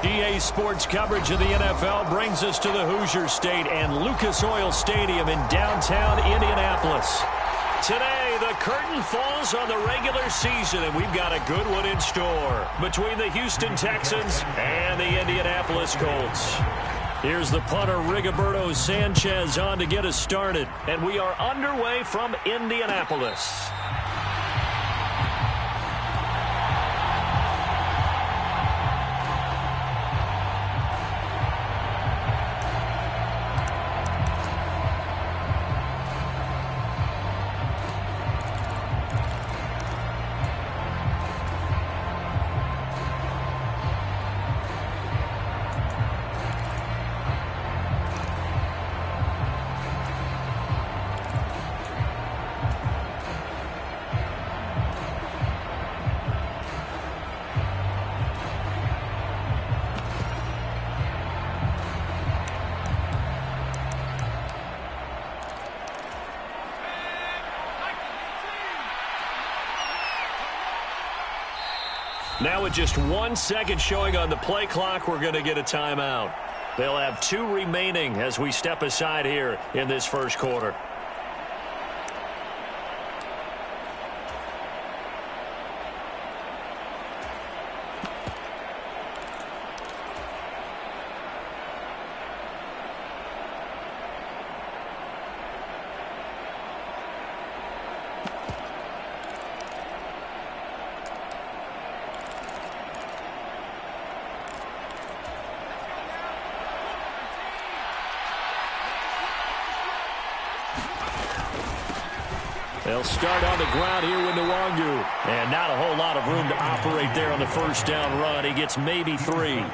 EA Sports coverage of the NFL brings us to the Hoosier State and Lucas Oil Stadium in downtown Indianapolis. Today, the curtain falls on the regular season, and we've got a good one in store between the Houston Texans and the Indianapolis Colts. Here's the punter, Rigoberto Sanchez, on to get us started, and we are underway from Indianapolis. Now with just 1 second showing on the play clock, we're going to get a timeout. They'll have 2 remaining as we step aside here in this first quarter. They'll start on the ground here with Nwangu. And not a whole lot of room to operate there on the first down run. He gets maybe 3.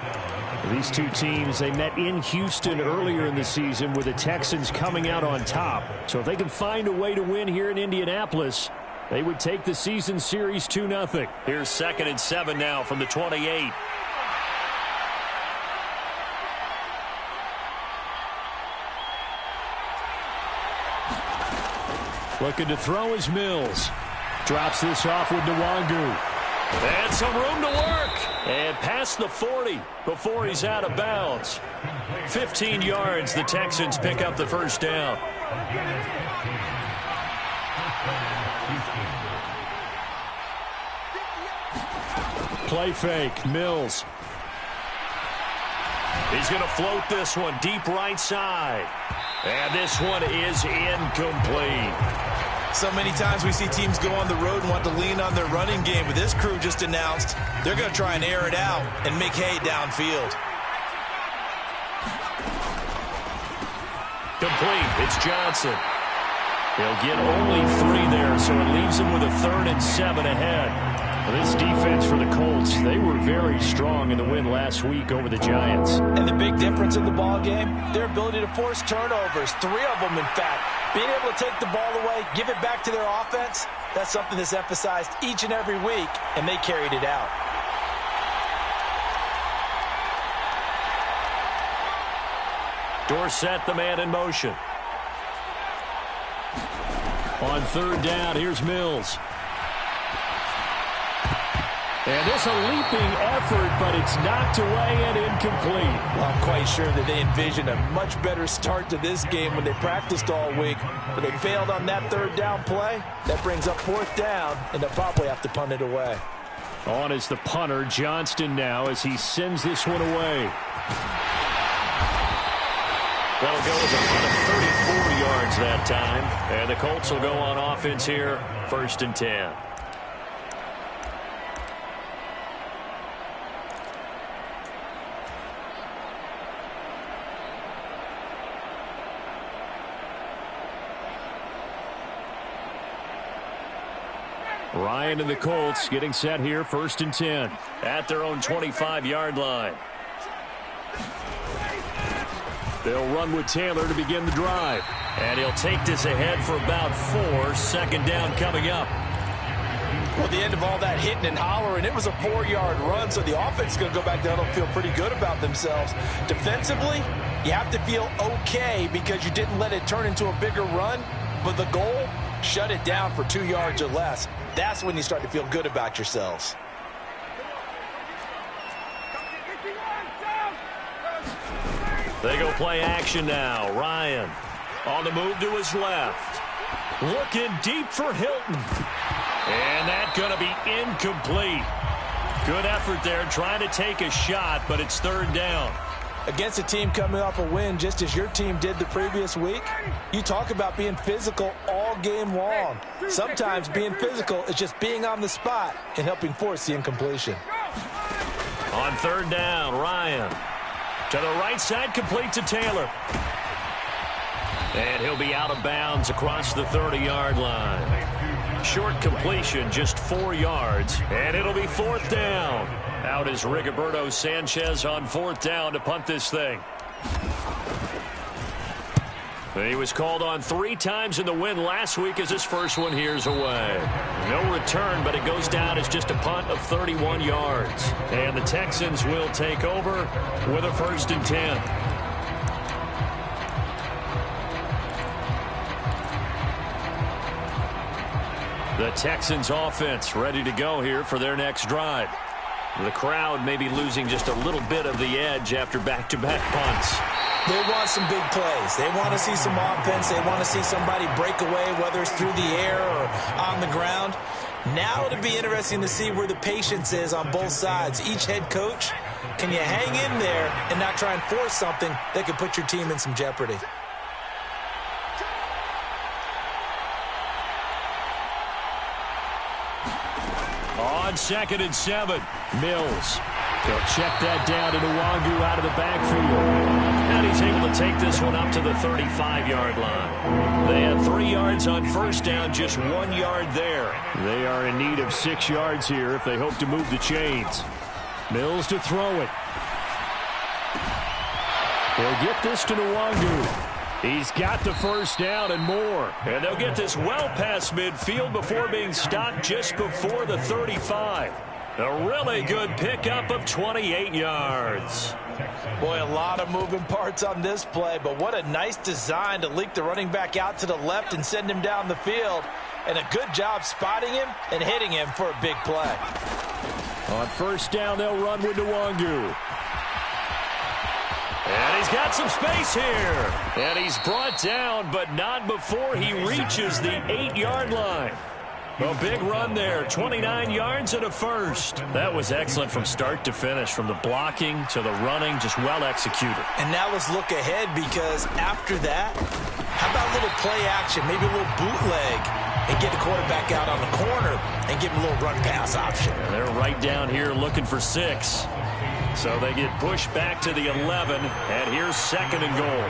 These two teams, they met in Houston earlier in the season with the Texans coming out on top. So if they can find a way to win here in Indianapolis, they would take the season series 2-0. Here's 2nd and 7 now from the 28. Looking to throw is Mills. Drops this off with Nwangu. And some room to work. And past the 40 before he's out of bounds. 15 yards, the Texans pick up the first down. Play fake, Mills. He's going to float this one deep right side. And this one is incomplete. So many times we see teams go on the road and want to lean on their running game, but this crew just announced they're going to try and air it out and make hay downfield. Complete. It's Johnson. He'll get only 3 there, so it leaves him with a 3rd and 7 ahead. This defense for the Colts, they were very strong in the win last week over the Giants. And the big difference in the ball game, their ability to force turnovers, 3 of them in fact. Being able to take the ball away, give it back to their offense, that's something that's emphasized each and every week, and they carried it out. Dorsett, the man in motion. On 3rd down, here's Mills. And this a leaping effort, but it's knocked away and incomplete. Well, I'm quite sure that they envisioned a much better start to this game when they practiced all week. But they failed on that 3rd down play. That brings up 4th down, and they'll probably have to punt it away. On is the punter, Johnston, now as he sends this one away. That'll go as a punt of 34 yards that time. And the Colts will go on offense here, 1st and 10. Ryan and the Colts getting set here, 1st and 10. At their own 25-yard line. They'll run with Taylor to begin the drive. And he'll take this ahead for about 4. 2nd down coming up. Well, the end of all that hitting and hollering, it was a 4-yard run, so the offense is going to go back down and feel pretty good about themselves. Defensively, you have to feel okay because you didn't let it turn into a bigger run, but the goal, shut it down for 2 yards or less. That's when you start to feel good about yourselves. They go play action now. Ryan on the move to his left. Looking deep for Hilton. And that's going to be incomplete. Good effort there trying to take a shot, but it's third down. Against a team coming off a win just as your team did the previous week, you talk about being physical all game long. Sometimes being physical is just being on the spot and helping force the incompletion. On third down, Ryan to the right side, complete to Taylor. And he'll be out of bounds across the 30-yard line. Short completion, just 4 yards, and it'll be fourth down. Out is Rigoberto Sanchez on fourth down to punt this thing. He was called on 3 times in the win last week as his first one here's away. No return, but it goes down as just a punt of 31 yards. And the Texans will take over with a 1st and 10. The Texans offense ready to go here for their next drive. The crowd may be losing just a little bit of the edge after back-to-back punts. They want some big plays. They want to see some offense. They want to see somebody break away, whether it's through the air or on the ground. Now it'll be interesting to see where the patience is on both sides. Each head coach, can you hang in there and not try and force something that could put your team in some jeopardy? On 2nd and 7, Mills. He'll check that down to Nwangu out of the backfield. And he's able to take this one up to the 35-yard line. They had 3 yards on first down, just 1 yard there. They are in need of 6 yards here if they hope to move the chains. Mills to throw it. He'll get this to Nwangu. He's got the first down and more. And they'll get this well past midfield before being stopped just before the 35. A really good pickup of 28 yards. Boy, a lot of moving parts on this play, but what a nice design to leak the running back out to the left and send him down the field. And a good job spotting him and hitting him for a big play. On first down, they'll run with Nwangu. And he's got some space here. And he's brought down, but not before he reaches the 8-yard line. A big run there, 29 yards and a first. That was excellent from start to finish, from the blocking to the running, just well executed. And now let's look ahead, because after that, how about a little play action, maybe a little bootleg, and get the quarterback out on the corner and give him a little run pass option. And they're right down here looking for 6. So they get pushed back to the 11, and here's 2nd and goal.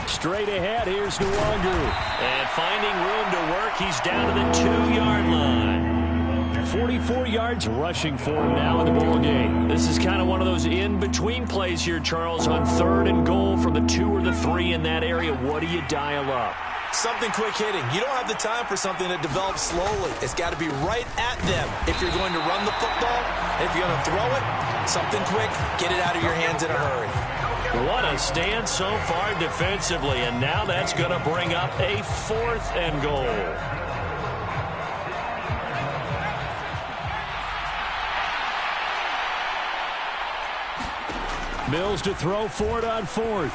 Straight ahead, here's Nwangu. And finding room to work, he's down to the 2-yard line. 44 yards rushing for him now in the ball game. This is kind of one of those in-between plays here, Charles, on 3rd and goal from the 2 or the 3 in that area. What do you dial up? Something quick hitting. You don't have the time for something that develops slowly. It's got to be right at them if you're going to run the football. And if you're going to throw it, something quick, get it out of your hands in a hurry. What a stand so far defensively, and now that's going to bring up a 4th and goal. Mills to throw for it on 4th.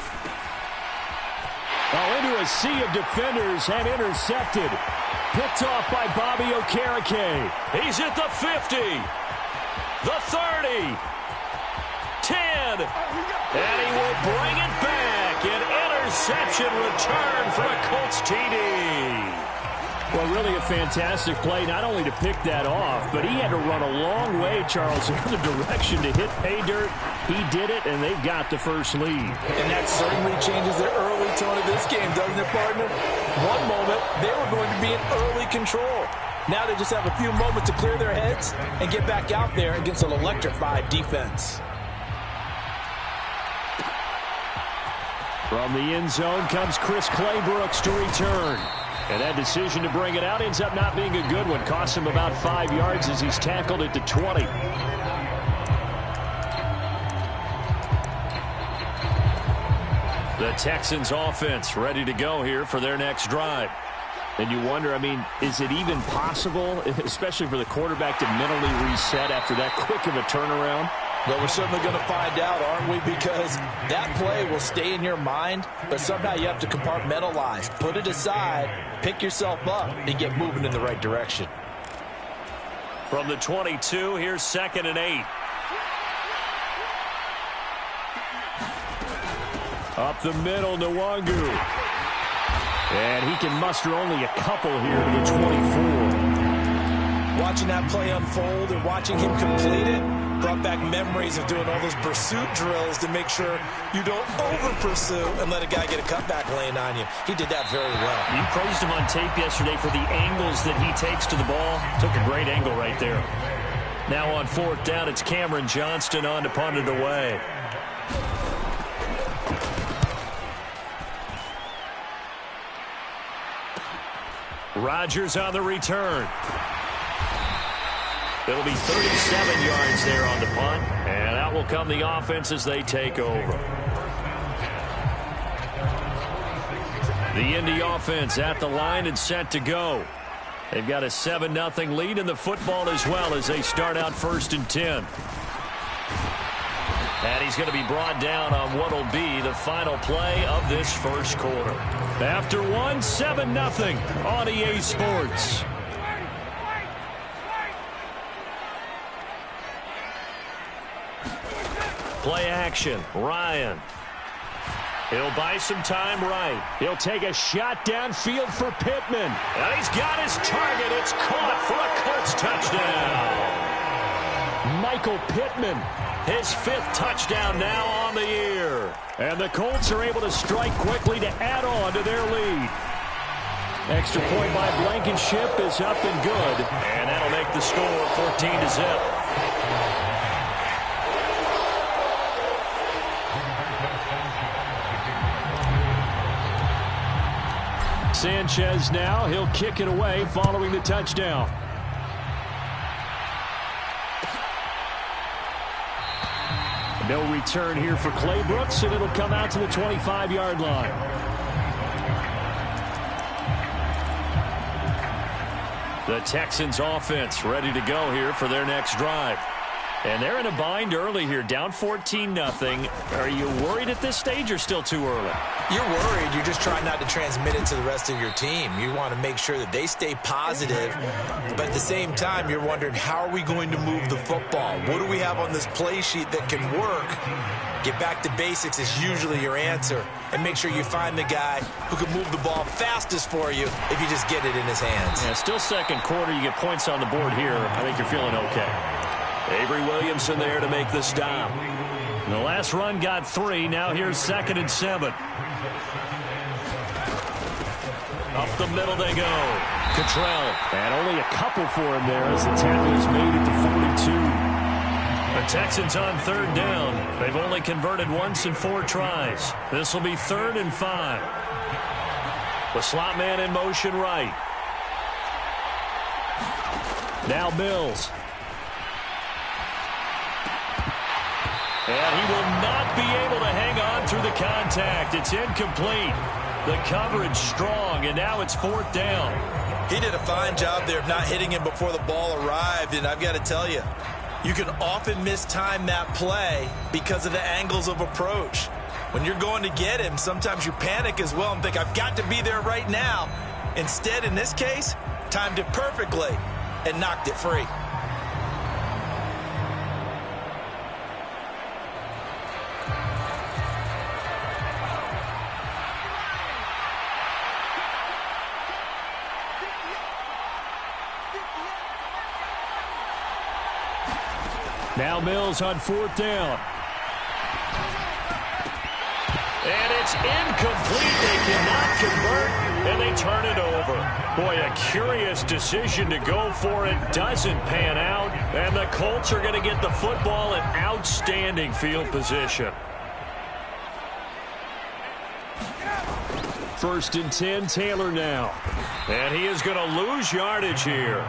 Into a sea of defenders and intercepted. Picked off by Bobby Okereke. He's at the 50, the 30, 10, and he will bring it back. An interception return for a Colts TD. Well, really a fantastic play, not only to pick that off, but he had to run a long way, Charles, in the direction to hit pay dirt. He did it, and they've got the first lead. And that certainly changes the early tone of this game, doesn't it, partner? One moment, they were going to be in early control. Now they just have a few moments to clear their heads and get back out there against an electrified defense. From the end zone comes Chris Claybrooks to return. And that decision to bring it out ends up not being a good one. Costs him about 5 yards as he's tackled at the 20. The Texans offense ready to go here for their next drive. And you wonder, I mean, is it even possible, especially for the quarterback, to mentally reset after that quick of a turnaround? Well, we're certainly going to find out, aren't we? Because that play will stay in your mind, but somehow you have to compartmentalize, put it aside, pick yourself up, and get moving in the right direction. From the 22, here's 2nd and 8. Up the middle, Nwangu. And he can muster only a couple here to the 24. Watching that play unfold and watching him complete it brought back memories of doing all those pursuit drills to make sure you don't over-pursue and let a guy get a cutback lane on you. He did that very well. You praised him on tape yesterday for the angles that he takes to the ball. Took a great angle right there. Now on 4th down, it's Cameron Johnston on to punt it away. Rodgers on the return. It'll be 37 yards there on the punt, and out will come the offense as they take over. The Indy offense at the line and set to go. They've got a 7-0 lead in the football as well as they start out 1st and 10. And he's going to be brought down on what will be the final play of this first quarter. After 7-0 on EA Sports. Play action, Ryan. He'll buy some time right. He'll take a shot downfield for Pittman. And he's got his target. It's caught for a Colts touchdown. Michael Pittman. His 5th touchdown now on the year. And the Colts are able to strike quickly to add on to their lead. Extra point by Blankenship is up and good. And that'll make the score 14-0. Sanchez now. He'll kick it away following the touchdown. No return here for Clay Brooks, and it'll come out to the 25-yard line. The Texans offense ready to go here for their next drive. And they're in a bind early here, down 14-0. Are you worried at this stage or still too early? You're worried. You're just trying not to transmit it to the rest of your team. You want to make sure that they stay positive, but at the same time, you're wondering, how are we going to move the football? What do we have on this play sheet that can work? Get back to basics is usually your answer, and make sure you find the guy who can move the ball fastest for you if you just get it in his hands. Yeah, still second quarter. You get points on the board here. I think you're feeling okay. Avery Williamson there to make the stop. The last run got 3. Now here's 2nd and 7. Up the middle they go. Cottrell. And only a couple for him there as the tackle is made at the 42. The Texans on 3rd down. They've only converted once in 4 tries. This will be 3rd and 5. The slot man in motion right. Now Mills. And he will not be able to hang on through the contact. It's incomplete. The coverage strong, and now it's 4th down. He did a fine job there of not hitting him before the ball arrived, and I've got to tell you, you can often mistime that play because of the angles of approach. When you're going to get him, sometimes you panic as well and think, I've got to be there right now. Instead, in this case, timed it perfectly and knocked it free. Now Mills on 4th down. And it's incomplete. They cannot convert, and they turn it over. Boy, a curious decision to go for it. Doesn't pan out, and the Colts are going to get the football in outstanding field position. 1st and 10, Taylor now. And he is going to lose yardage here.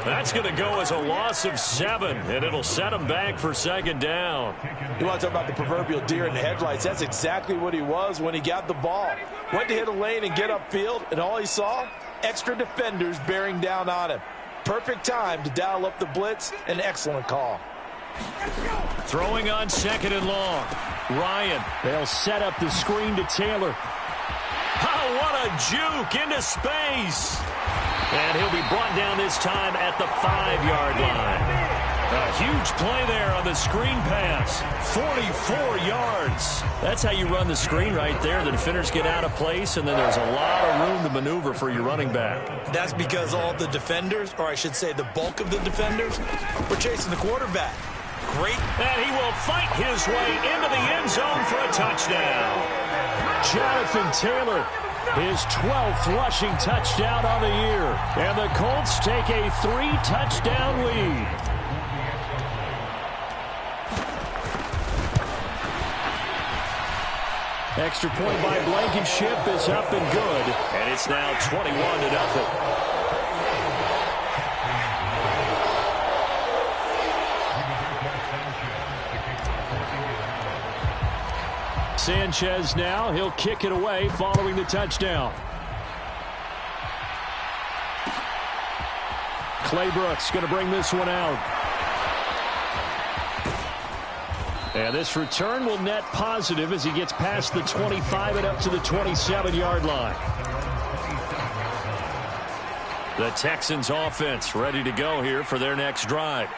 That's going to go as a loss of 7, and it'll set him back for 2nd down. You want to talk about the proverbial deer in the headlights. That's exactly what he was when he got the ball. Went to hit a lane and get upfield, and all he saw, extra defenders bearing down on him. Perfect time to dial up the blitz. An excellent call. Throwing on 2nd and long. Ryan. They'll set up the screen to Taylor. Oh, what a juke into space. And he'll be brought down this time at the 5-yard line. A huge play there on the screen pass. 44 yards. That's how you run the screen right there. The defenders get out of place, and then there's a lot of room to maneuver for your running back. That's because all the defenders, or I should say the bulk of the defenders, were chasing the quarterback. Great. And he will fight his way into the end zone for a touchdown. Jonathan Taylor, his 12th rushing touchdown on the year. And the Colts take a 3-touchdown lead. Extra point by Blankenship is up and good. And it's now 21-0. Sanchez now, he'll kick it away following the touchdown. Claybrooks going to bring this one out. And this return will net positive as he gets past the 25 and up to the 27-yard line. The Texans offense ready to go here for their next drive.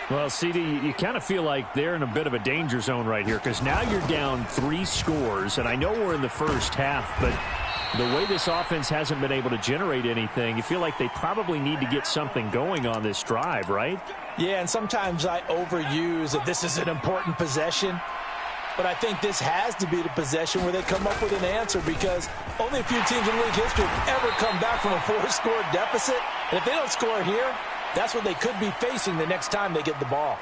Well, CD, you kind of feel like they're in a bit of a danger zone right here because now you're down 3 scores, and I know we're in the first half, but the way this offense hasn't been able to generate anything, you feel like they probably need to get something going on this drive, right? Yeah, and sometimes I overuse that this is an important possession, but I think this has to be the possession where they come up with an answer because only a few teams in league history have ever come back from a 4-score deficit, and if they don't score here, that's what they could be facing the next time they get the ball.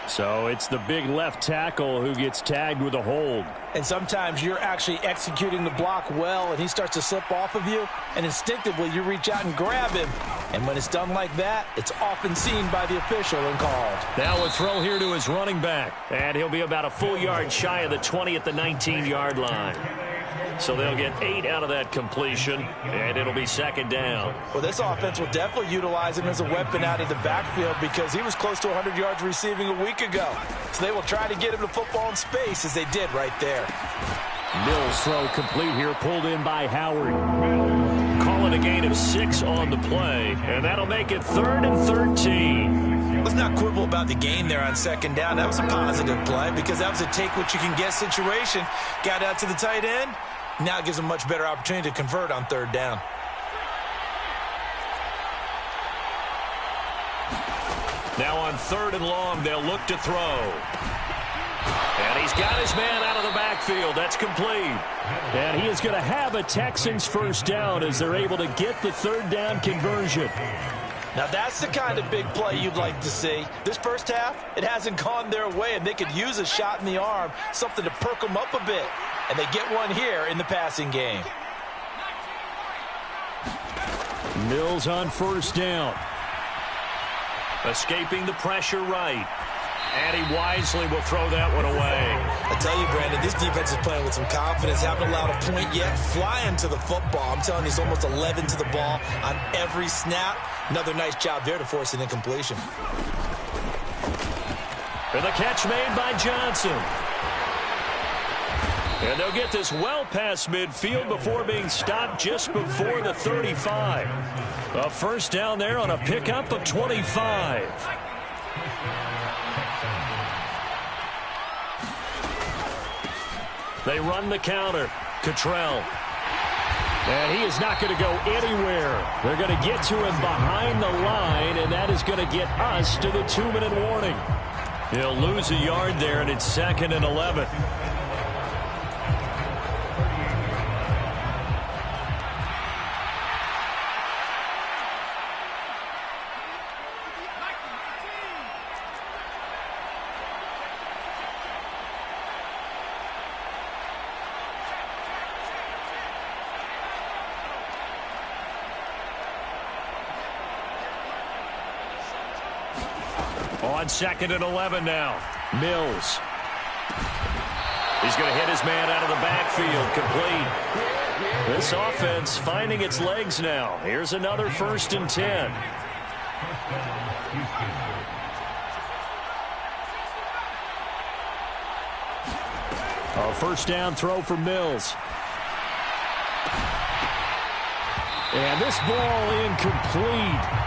So it's the big left tackle who gets tagged with a hold. And sometimes you're actually executing the block well, and he starts to slip off of you, and instinctively you reach out and grab him. And when it's done like that, it's often seen by the official and called. Now a throw here to his running back. And he'll be about a full yard shy of the 20 at the 19-yard line. So they'll get 8 out of that completion, and it'll be 2nd down. Well, this offense will definitely utilize him as a weapon out of the backfield because he was close to 100 yards receiving a week ago. So they will try to get him the football in space as they did right there. Mills throw complete here, pulled in by Howard. Calling a gain of 6 on the play, and that'll make it 3rd and 13. Let's not quibble about the gain there on 2nd down. That was a positive play because that was a take-what-you-can-get situation. Got out to the tight end. Now it gives them a much better opportunity to convert on 3rd down. Now on 3rd and long, they'll look to throw. And he's got his man out of the backfield. That's complete. And he is going to have a Texans first down as they're able to get the 3rd down conversion. Now that's the kind of big play you'd like to see. This first half, it hasn't gone their way, and they could use a shot in the arm, something to perk them up a bit. And they get one here in the passing game. Mills on 1st down. Escaping the pressure right. And he wisely will throw that one away. I tell you, Brandon, this defense is playing with some confidence. Haven't allowed a point yet. Flying to the football. I'm telling you, it's almost 11 to the ball on every snap. Another nice job there to force an incompletion. And the catch made by Johnson. And they'll get this well past midfield before being stopped just before the 35. A first down there on a pickup of 25. They run the counter. Cottrell. And he is not going to go anywhere. They're going to get to him behind the line, and that is going to get us to the 2-minute warning. He'll lose a yard there, and it's 2nd and 11. On 2nd and 11 now. Mills. He's going to hit his man out of the backfield. Complete. This offense finding its legs now. Here's another 1st and 10. A first down throw for Mills. And this ball incomplete.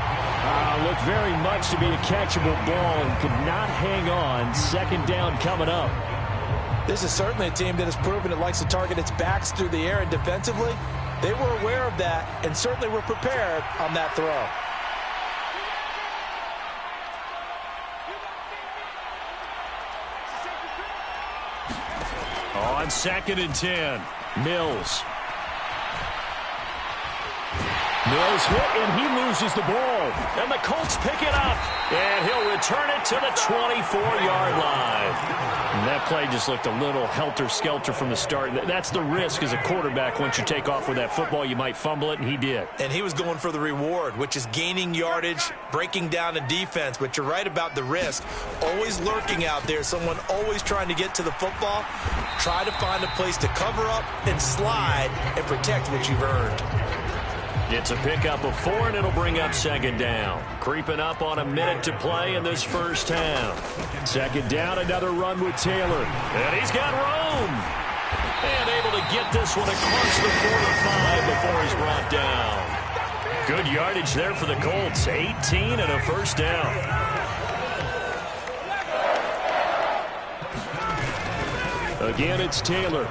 Looked very much to be a catchable ball and could not hang on. Second down coming up. This is certainly a team that has proven it likes to target its backs through the air, and defensively, they were aware of that and certainly were prepared on that throw. On 2nd and 10, Mills. Mills hit, and he loses the ball. And the Colts pick it up. And he'll return it to the 24-yard line. And that play just looked a little helter-skelter from the start. That's the risk as a quarterback. Once you take off with that football, you might fumble it, and he did. And he was going for the reward, which is gaining yardage, breaking down a defense. But you're right about the risk. Always lurking out there, someone always trying to get to the football. Try to find a place to cover up and slide and protect what you've earned. It's a pickup of 4, and it'll bring up 2nd down. Creeping up on a minute to play in this first half. 2nd down, another run with Taylor. And he's got room. And able to get this one across the 45 before he's brought down. Good yardage there for the Colts. 18 and a first down. Again, it's Taylor.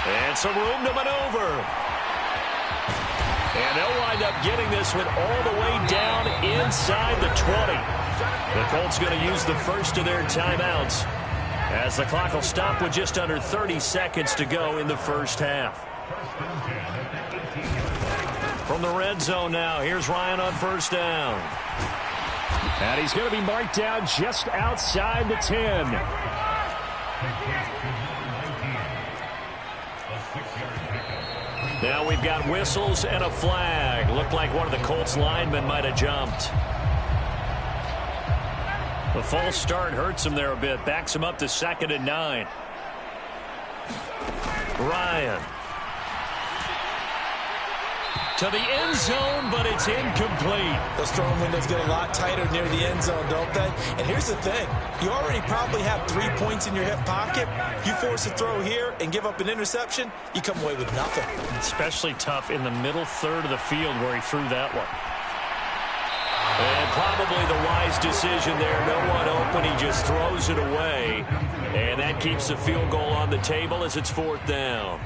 And some room to maneuver. And they'll wind up getting this one all the way down inside the 20. The Colts going to use the first of their timeouts as the clock will stop with just under 30 seconds to go in the first half. From the red zone now, here's Ryan on first down. And he's going to be marked down just outside the 10. Now we've got whistles and a flag. Looked like one of the Colts linemen might have jumped. The false start hurts him there a bit. Backs him up to 2nd and 9. Ryan. To the end zone, but it's incomplete. Those throwing windows get a lot tighter near the end zone, don't they? And here's the thing. You already probably have 3 points in your hip pocket. You force a throw here and give up an interception, you come away with nothing. Especially tough in the middle third of the field where he threw that one. And probably the wise decision there. No one open. He just throws it away. And that keeps the field goal on the table as it's 4th down.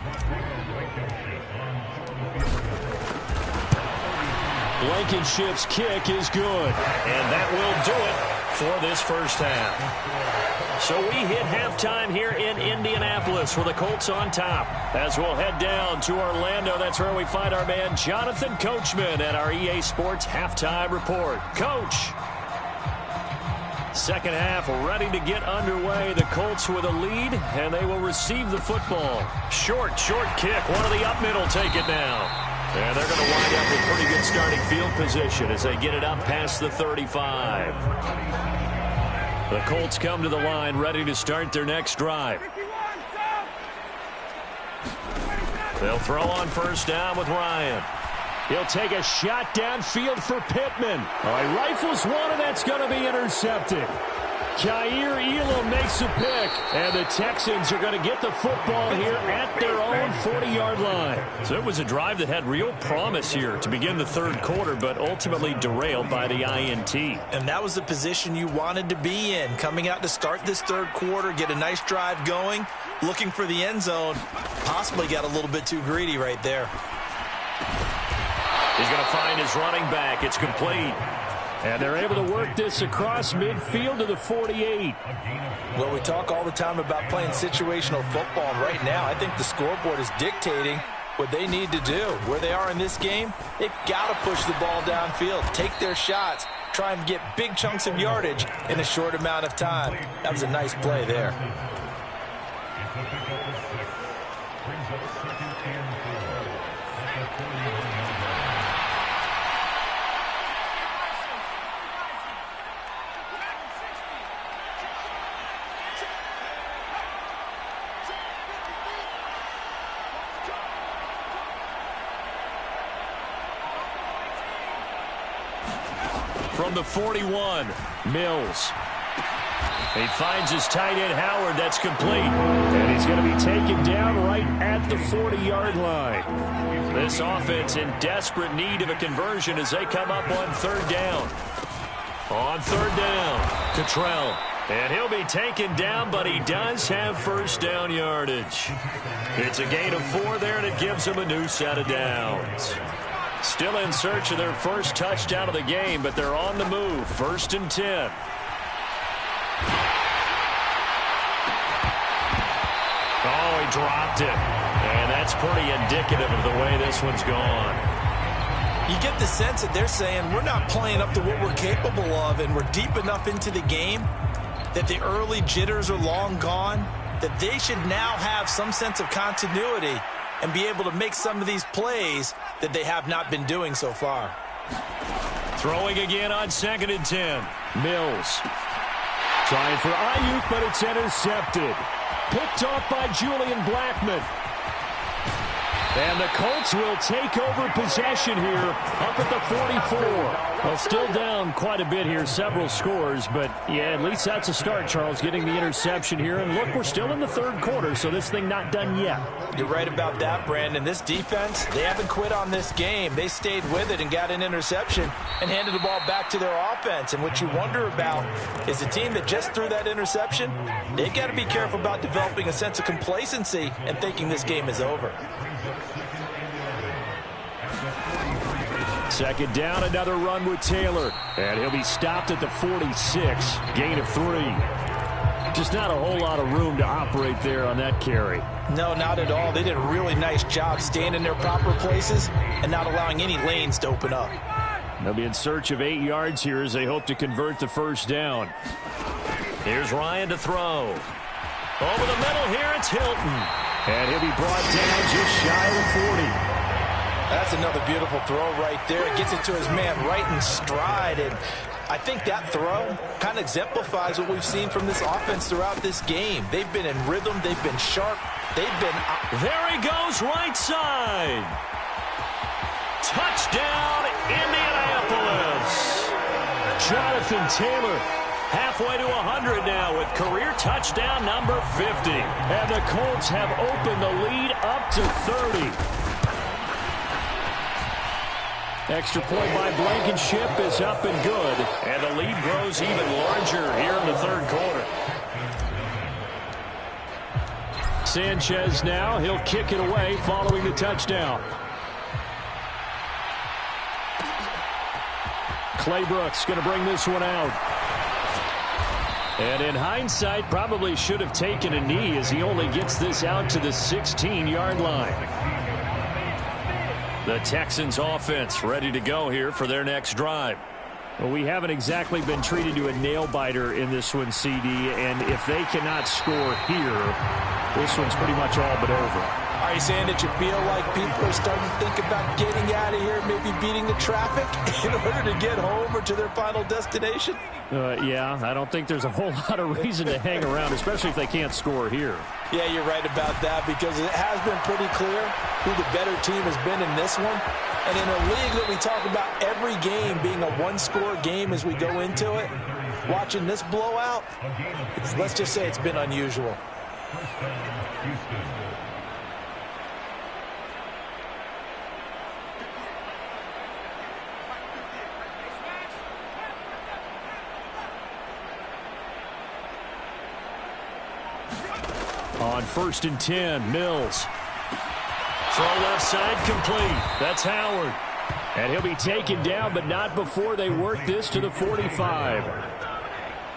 Blankenship's kick is good. And that will do it for this first half. So we hit halftime here in Indianapolis with the Colts on top. As we'll head down to Orlando, that's where we find our man Jonathan Coachman at our EA Sports Halftime Report. Coach. Second half ready to get underway. The Colts with a lead, and they will receive the football. Short kick. One of the up middle take it now. And they're going to wind up with pretty good starting field position as they get it up past the 35. The Colts come to the line ready to start their next drive. They'll throw on first down with Ryan. He'll take a shot downfield for Pittman. He rifles one, and that's going to be intercepted. Kaiir Elam makes a pick, and the Texans are going to get the football here at their own 40-yard line. So it was a drive that had real promise here to begin the third quarter, but ultimately derailed by the INT. And that was the position you wanted to be in, coming out to start this third quarter, get a nice drive going, looking for the end zone. Possibly got a little bit too greedy right there. He's going to find his running back. It's complete. And they're able to work this across midfield to the 48. Well, we talk all the time about playing situational football. And right now, I think the scoreboard is dictating what they need to do. Where they are in this game, they've got to push the ball downfield, take their shots, try and get big chunks of yardage in a short amount of time. That was a nice play there. From the 41, Mills. He finds his tight end, Howard. That's complete. And he's going to be taken down right at the 40-yard line. This offense in desperate need of a conversion as they come up on third down. On third down, Cottrell. And he'll be taken down, but he does have first down yardage. It's a gain of 4 there, and it gives him a new set of downs. Still in search of their first touchdown of the game, but they're on the move. 1st and 10. Oh, he dropped it. And that's pretty indicative of the way this one's gone. You get the sense that they're saying we're not playing up to what we're capable of, and we're deep enough into the game that the early jitters are long gone, that they should now have some sense of continuity and be able to make some of these plays that they have not been doing so far. Throwing again on 2nd and 10. Mills. Trying for Ayuk, but it's intercepted. Picked off by Julian Blackmon. And the Colts will take over possession here up at the 44. Well, still down quite a bit here, several scores, but yeah, at least that's a start, Charles, getting the interception here. And look, we're still in the 3rd quarter, so this thing not done yet. You're right about that, Brandon. This defense, they haven't quit on this game. They stayed with it and got an interception and handed the ball back to their offense. And what you wonder about is the team that just threw that interception, they've got to be careful about developing a sense of complacency and thinking this game is over. 2nd down, another run with Taylor. And he'll be stopped at the 46. Gain of 3. Just not a whole lot of room to operate there on that carry. No, not at all. They did a really nice job staying in their proper places and not allowing any lanes to open up. They'll be in search of 8 yards here as they hope to convert the first down. Here's Ryan to throw. Over the middle here, it's Hilton. And he'll be brought down just shy of the 40. That's another beautiful throw right there. It gets it to his man right in stride. And I think that throw kind of exemplifies what we've seen from this offense throughout this game. They've been in rhythm. They've been sharp. They've been... There he goes, right side. Touchdown, Indianapolis. Jonathan Taylor. Halfway to 100 now with career touchdown number 50. And the Colts have opened the lead up to 30. Extra point by Blankenship is up and good. And the lead grows even larger here in the 3rd quarter. Sanchez now. He'll kick it away following the touchdown. Claybrooks going to bring this one out. And in hindsight, probably should have taken a knee as he only gets this out to the 16-yard line. The Texans offense ready to go here for their next drive. Well, we haven't exactly been treated to a nail-biter in this one, CD, and if they cannot score here, this one's pretty much all but over. Are you saying that you feel like people are starting to think about getting out of here, maybe beating the traffic in order to get home or to their final destination? Yeah, I don't think there's a whole lot of reason to hang around, especially if they can't score here. Yeah, you're right about that because it has been pretty clear who the better team has been in this one. And in a league that we talk about every game being a one-score game as we go into it, watching this blowout, let's just say it's been unusual. On 1st and 10, Mills. Throw left side complete. That's Howard. And he'll be taken down, but not before they work this to the 45.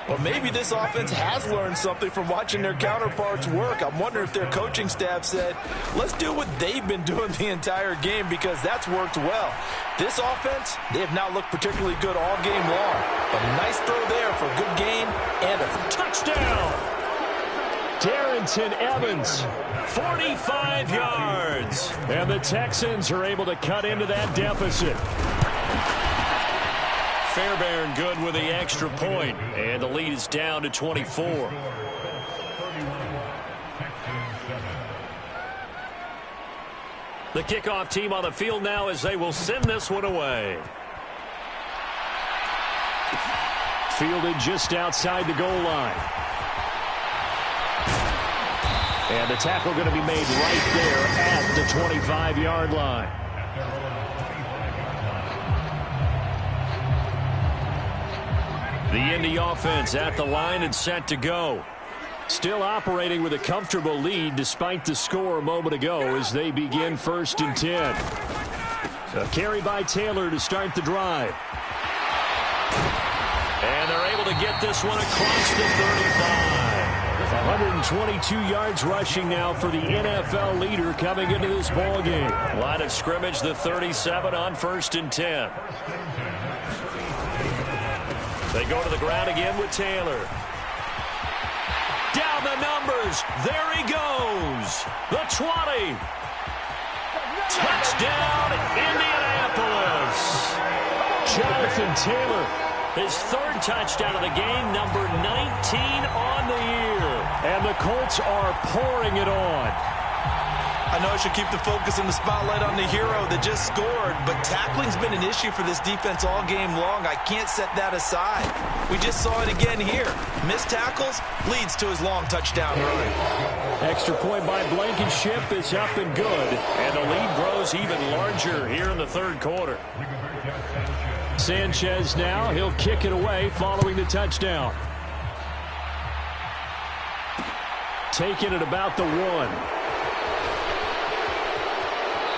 Well, maybe this offense has learned something from watching their counterparts work. I'm wondering if their coaching staff said, let's do what they've been doing the entire game because that's worked well. This offense, they have not looked particularly good all game long. But a nice throw there for a good gain and a touchdown. Darrington Evans, 45 yards. And the Texans are able to cut into that deficit. Fairbairn good with the extra point, and the lead is down to 24. The kickoff team on the field now as they will send this one away. Fielded just outside the goal line. And the tackle going to be made right there at the 25-yard line. The Indy offense at the line and set to go. Still operating with a comfortable lead despite the score a moment ago as they begin 1st and 10. A carry by Taylor to start the drive. And they're able to get this one across the 35. 122 yards rushing now for the NFL leader coming into this ball game. Line of scrimmage, the 37 on 1st and 10. They go to the ground again with Taylor. Down the numbers. There he goes. The 20. Touchdown, Indianapolis. Jonathan Taylor. His 3rd touchdown of the game, number 19 on the year. And the Colts are pouring it on. I know I should keep the focus and the spotlight on the hero that just scored, but tackling's been an issue for this defense all game long. I can't set that aside. We just saw it again here. Missed tackles leads to his long touchdown run. Extra point by Blankenship is up and good. And the lead grows even larger here in the 3rd quarter. Sanchez now, he'll kick it away following the touchdown. Taking it about the 1.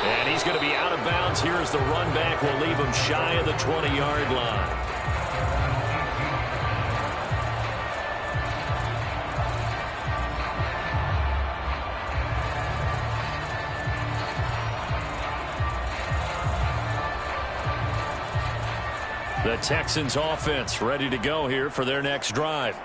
And he's going to be out of bounds here as the run back will leave him shy of the 20-yard line. The Texans offense ready to go here for their next drive.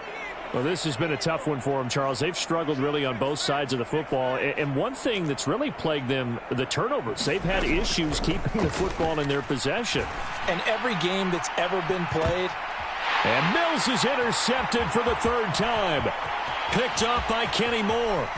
Well, this has been a tough one for them, Charles. They've struggled really on both sides of the football. And one thing that's really plagued them, the turnovers. They've had issues keeping the football in their possession. And every game that's ever been played. And Mills is intercepted for the 3rd time. Picked off by Kenny Moore.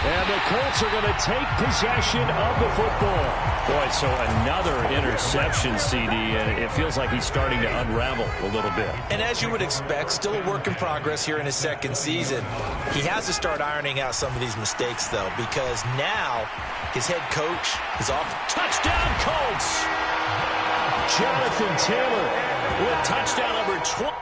And the Colts are going to take possession of the football. Boy, so another interception, CD, and it feels like he's starting to unravel a little bit. And as you would expect, still a work in progress here in his 2nd season. He has to start ironing out some of these mistakes, though, because now his head coach is off. Touchdown, Colts! Jonathan Taylor with touchdown number 20.